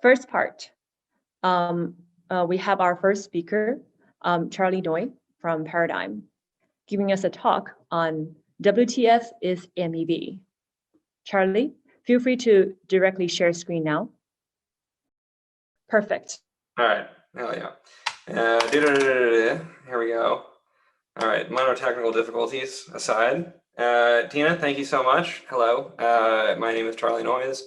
First part, we have our first speaker, Charlie Noyes from Paradigm, giving us a talk on WTF is MEV. Charlie, feel free to directly share screen now. Perfect. All right, hell yeah. Here we go. All right, minor technical difficulties aside. Tina, thank you so much. Hello, my name is Charlie Noyes.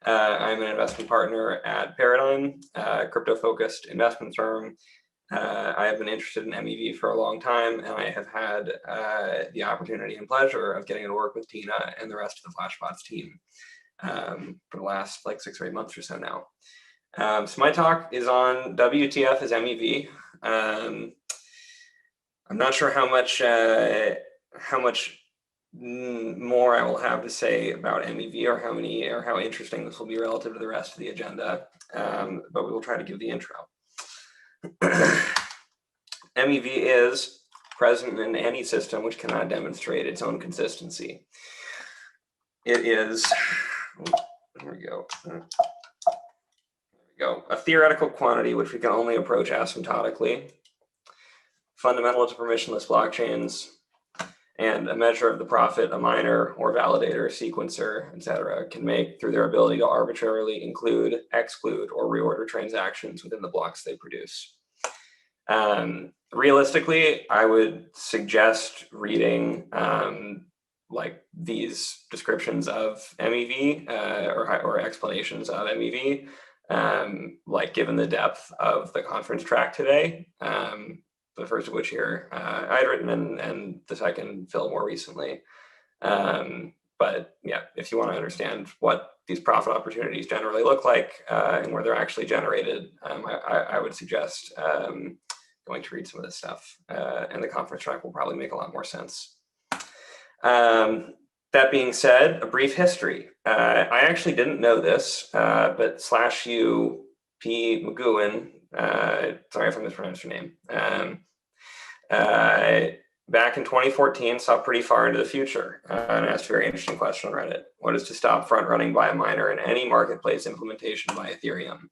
I'm an investment partner at Paradigm, a crypto-focused investment firm. I have been interested in MEV for a long time, and I have had the opportunity and pleasure of getting to work with Tina and the rest of the Flashbots team for the last like 6 or 8 months or so now. So my talk is on WTF as MEV. I'm not sure how much more I will have to say about MEV or how interesting this will be relative to the rest of the agenda, but we will try to give the intro. MEV is present in any system which cannot demonstrate its own consistency. It is, here we go. A theoretical quantity which we can only approach asymptotically, fundamental to permissionless blockchains, and a measure of the profit a miner or validator, sequencer, etc. can make through their ability to arbitrarily include, exclude, or reorder transactions within the blocks they produce. Realistically, I would suggest reading like these descriptions of MEV or explanations of MEV, like given the depth of the conference track today. The first of which here I had written and the second Phil more recently. But yeah, if you want to understand what these profit opportunities generally look like and where they're actually generated, I would suggest going to read some of this stuff. And the conference track will probably make a lot more sense. That being said, a brief history. I actually didn't know this, but /U P. McGowan, sorry if I mispronounced your name, back in 2014 saw pretty far into the future and asked a very interesting question on Reddit. What is to stop front running by a miner in any marketplace implementation by Ethereum?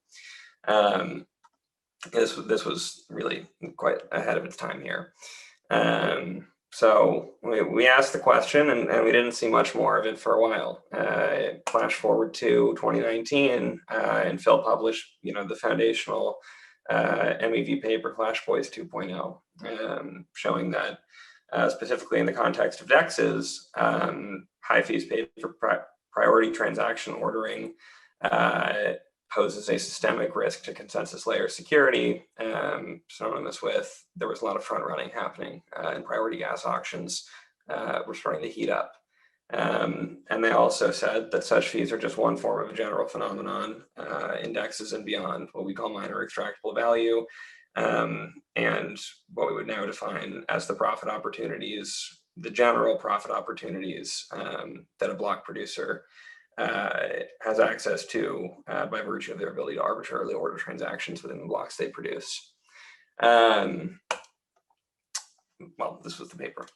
This was really quite ahead of its time here. So we asked the question and we didn't see much more of it for a while. Flash forward to 2019 and Phil published, the foundational MEV paper, Flash Boys 2.0, showing that specifically in the context of DEXs, high fees paid for priority transaction ordering poses a systemic risk to consensus layer security, synonymous with there was a lot of front running happening and priority gas auctions were starting to heat up. And they also said that such fees are just one form of a general phenomenon, indexes and beyond, what we call minor extractable value, and what we would now define as the profit opportunities, the general profit opportunities that a block producer has access to by virtue of their ability to arbitrarily order transactions within the blocks they produce. Well, this was the paper.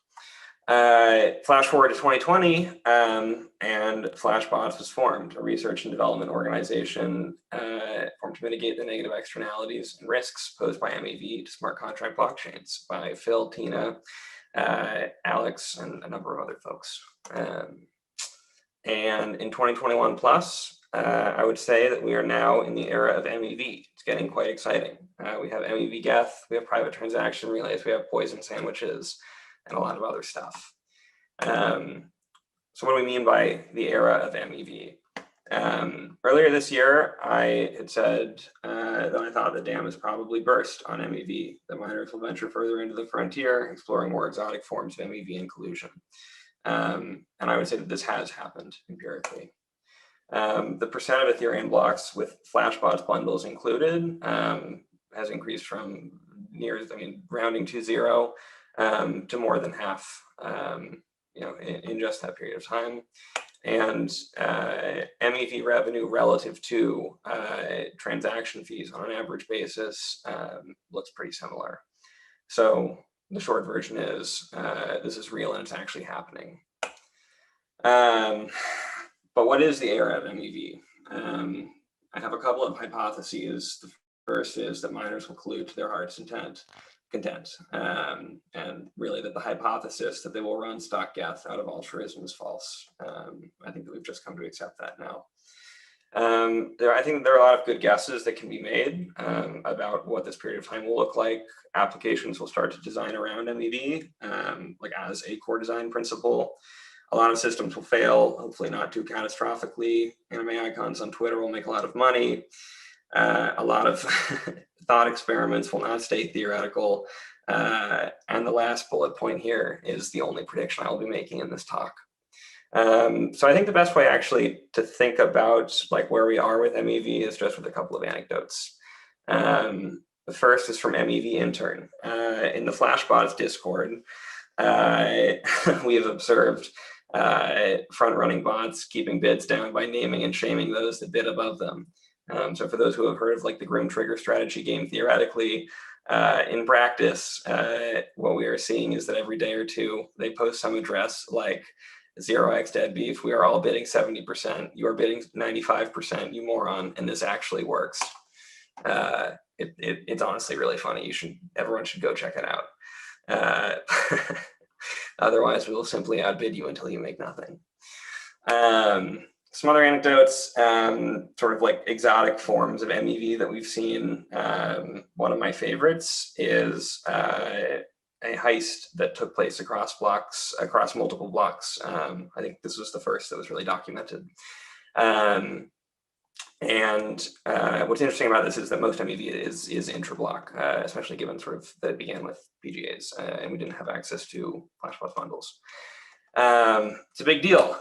Flash forward to 2020, and Flashbots was formed, a research and development organization formed to mitigate the negative externalities and risks posed by MEV to smart contract blockchains by Phil, Tina, Alex, and a number of other folks. And in 2021 plus, I would say that we are now in the era of MEV. It's getting quite exciting. We have MEV Geth, we have private transaction relays, we have poison sandwiches, and a lot of other stuff. So what do we mean by the era of MEV? Earlier this year, I had said that I thought the dam has probably burst on MEV, that miners will venture further into the frontier, exploring more exotic forms of MEV and collusion. And I would say that this has happened empirically. The percent of Ethereum blocks with Flashbots bundles included has increased from rounding to 0 to more than half, in just that period of time. And MEV revenue relative to transaction fees on an average basis looks pretty similar. So the short version is this is real and it's actually happening. But what is the era of MEV? I have a couple of hypotheses. The first is that miners will collude to their heart's content, and really that the hypothesis that they will run stock geth out of altruism is false. I think that we've just come to accept that now. I think there are a lot of good guesses that can be made about what this period of time will look like. Applications will start to design around MEV, like as a core design principle. A lot of systems will fail, hopefully not too catastrophically. Anime icons on Twitter will make a lot of money. A lot of thought experiments will not stay theoretical. And the last bullet point here is the only prediction I will be making in this talk. So I think the best way actually to think about like where we are with MEV is just with a couple of anecdotes. The first is from MEV Intern. In the Flashbots Discord, we have observed front-running bots keeping bids down by naming and shaming those that bid above them. So for those who have heard of like the Grim Trigger strategy game theoretically, in practice, what we are seeing is that every day or two, they post some address like 0x dead beef, we are all bidding 70%, you are bidding 95%, you moron, and this actually works. It's honestly really funny. Everyone should go check it out. Otherwise, we will simply outbid you until you make nothing. Some other anecdotes, sort of like exotic forms of MEV that we've seen. One of my favorites is a heist that took place across multiple blocks. I think this was the first that was really documented. And what's interesting about this is that most MEV is intra-block, especially given sort of that it began with PGAs, and we didn't have access to Flashbots bundles. It's a big deal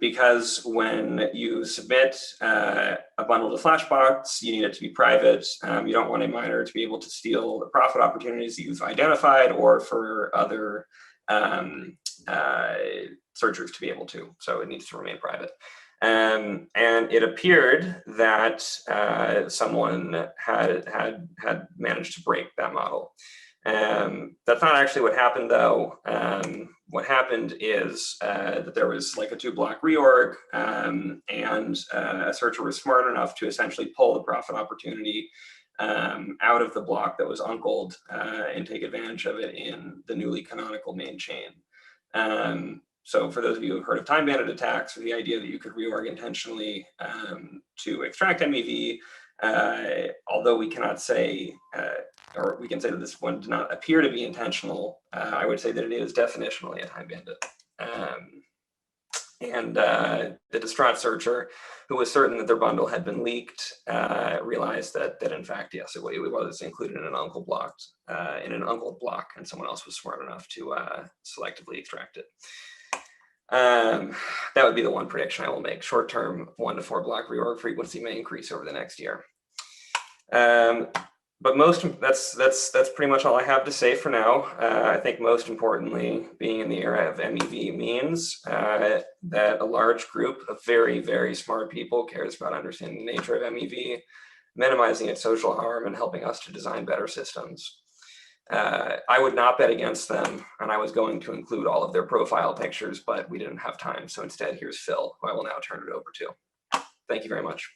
because when you submit a bundle to Flashbots, you need it to be private. You don't want a miner to be able to steal the profit opportunities that you've identified or for other searchers to be able to. So it needs to remain private. And it appeared that someone had managed to break that model. That's not actually what happened, though. What happened is that there was like a 2-block reorg, and a searcher was smart enough to essentially pull the profit opportunity out of the block that was uncled and take advantage of it in the newly canonical main chain. So for those of you who have heard of time-banded attacks, or the idea that you could reorg intentionally to extract MEV, although we cannot say, or we can say that this one did not appear to be intentional, I would say that it is definitionally a time bandit. And the distraught searcher, who was certain that their bundle had been leaked, realized that in fact, yes, it was included in an uncle block, and someone else was smart enough to selectively extract it. That would be the one prediction I will make. Short-term 1 to 4 block reorg frequency may increase over the next year. But that's pretty much all I have to say for now. I think most importantly, being in the era of MEV means that a large group of very, very smart people cares about understanding the nature of MEV, minimizing its social harm, and helping us to design better systems. I would not bet against them, and I was going to include all of their profile pictures, but we didn't have time. So instead, here's Phil, who I will now turn it over to. Thank you very much.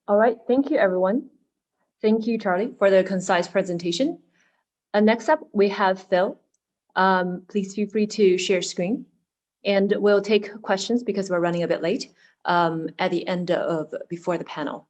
All right, thank you, everyone. Thank you, Charlie, for the concise presentation. Next up, we have Phil. Please feel free to share screen, and we'll take questions because we're running a bit late at the end before the panel.